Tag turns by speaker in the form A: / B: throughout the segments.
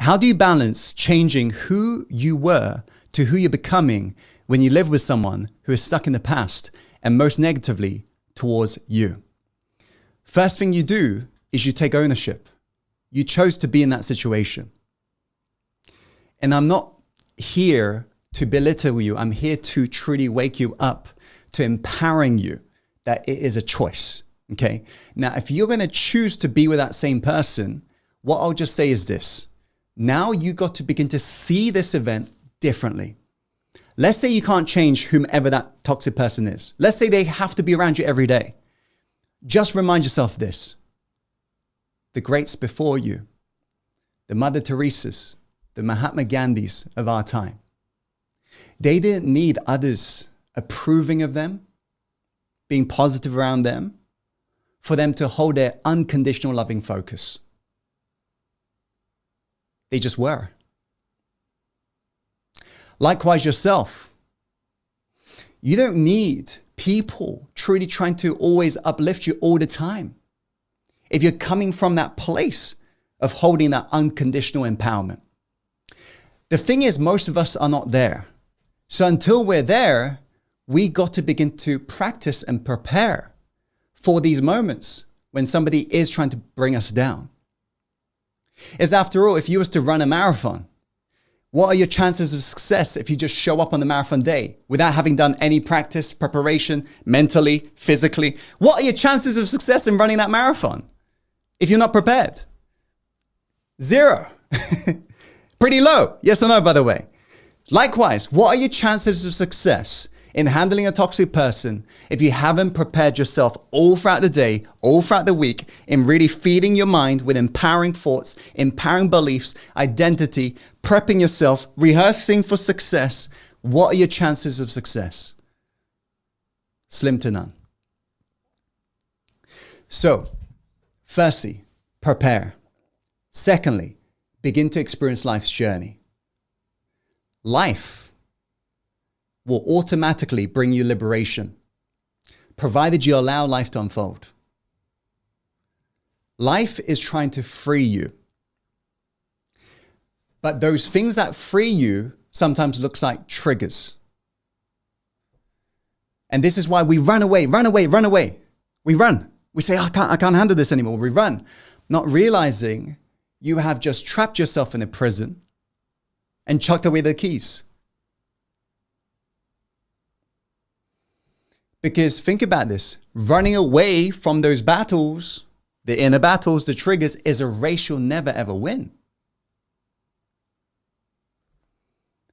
A: How do you balance changing who you were to who you're becoming when you live with someone who is stuck in the past and most negatively towards you? First thing you do is you take ownership. You chose to be in that situation. And I'm not here to belittle you. I'm here to truly wake you up, to empowering you that it is a choice. Okay. Now, if you're going to choose to be with that same person, what I'll just say is this. Now you got to begin to see this event differently. Let's say you can't change whomever that toxic person is. Let's say they have to be around you every day. Just remind yourself of this. The greats before you, the Mother Teresa's, the Mahatma Gandhis of our time, they didn't need others approving of them, being positive around them, for them to hold their unconditional loving focus. They just were. Likewise yourself. You don't need people truly trying to always uplift you all the time. If you're coming from that place of holding that unconditional empowerment. The thing is, most of us are not there. So until we're there, we got to begin to practice and prepare for these moments when somebody is trying to bring us down. As after all, if you was to run a marathon, what are your chances of success if you just show up on the marathon day without having done any practice, preparation, mentally, physically? What are your chances of success in running that marathon if you're not prepared? 0. Pretty low. Yes or no, by the way. Likewise, what are your chances of success in handling a toxic person if you haven't prepared yourself all throughout the day, all throughout the week, in really feeding your mind with empowering thoughts, empowering beliefs, identity, prepping yourself, rehearsing for success? What are your chances of success? Slim to none. So, firstly, prepare. Secondly, begin to experience life's journey. Life will automatically bring you liberation, provided you allow life to unfold. Life is trying to free you. But those things that free you sometimes looks like triggers. And this is why we run away. We run. We say, I can't handle this anymore. We run, not realizing you have just trapped yourself in a prison and chucked away the keys. Because think about this, running away from those battles, the inner battles, the triggers, is a race you'll never ever win.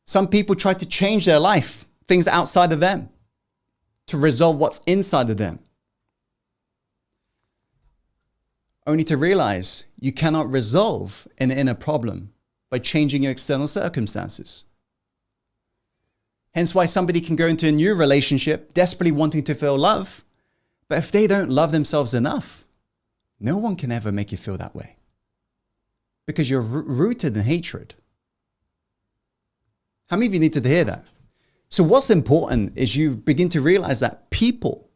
A: Some people try to change their life, things outside of them, to resolve what's inside of them. Only to realize you cannot resolve an inner problem by changing your external circumstances. Hence why somebody can go into a new relationship desperately wanting to feel love, but if they don't love themselves enough, no one can ever make you feel that way because you're rooted in hatred. How many of you need to hear that? So what's important is you begin to realize that people,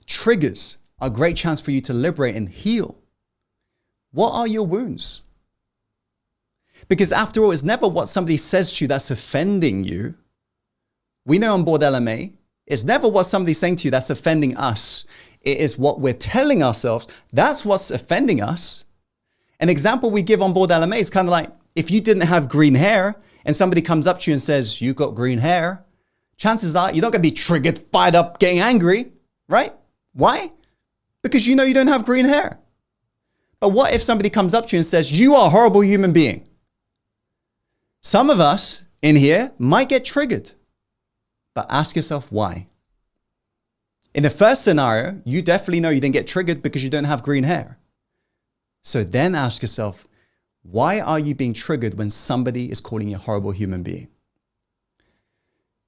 A: triggers, are a great chance for you to liberate and heal. What are your wounds? Because after all, it's never what somebody says to you that's offending you. We know on board LMA, it's never what somebody's saying to you that's offending us. It is what we're telling ourselves. That's what's offending us. An example we give on board LMA is kind of like, if you didn't have green hair and somebody comes up to you and says, you've got green hair, chances are you're not going to be triggered, fired up, getting angry, right? Why? Because you know you don't have green hair. But what if somebody comes up to you and says, you are a horrible human being? Some of us in here might get triggered. But ask yourself why. In the first scenario, you definitely know you didn't get triggered because you don't have green hair. So then ask yourself, why are you being triggered when somebody is calling you a horrible human being?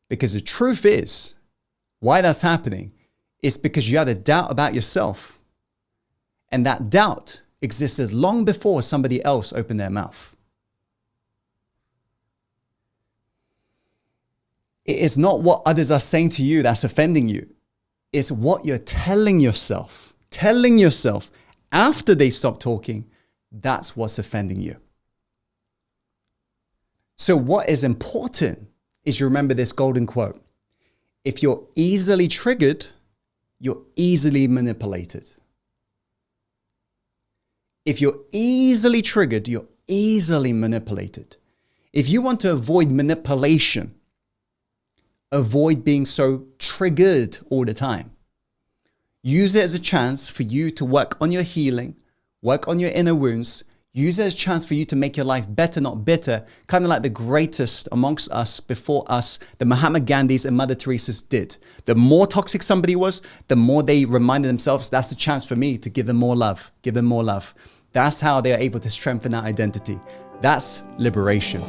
A: Because the truth is, why that's happening is because you had a doubt about yourself. And that doubt existed long before somebody else opened their mouth. It is not what others are saying to you that's offending you. It's what you're telling yourself after they stop talking. That's what's offending you. So what is important is you remember this golden quote. If you're easily triggered, you're easily manipulated. If you're easily triggered, you're easily manipulated. If you want to avoid manipulation, avoid being so triggered all the time. Use it as a chance for you to work on your healing, work on your inner wounds. Use it as a chance for you to make your life better, not bitter, kind of like the greatest amongst us, before us, the Mahatma Gandhis and Mother Teresa's did. The more toxic somebody was, the more they reminded themselves, that's the chance for me to give them more love, give them more love. That's how they are able to strengthen that identity. That's liberation.